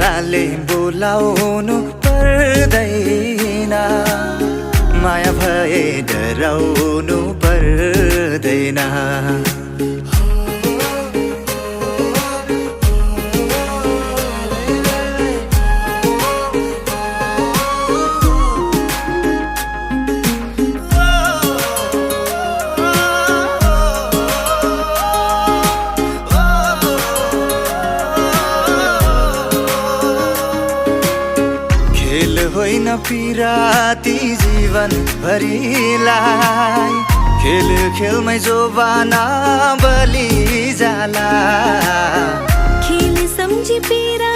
कुराले बोलाउनु पर्दैन, माया भए डराउनु पर्दैन। खेल होइन पिराती जीवन भरिलाई, खेल खेलमै जोबाना बलि जाला। खेल सम्झी पिरा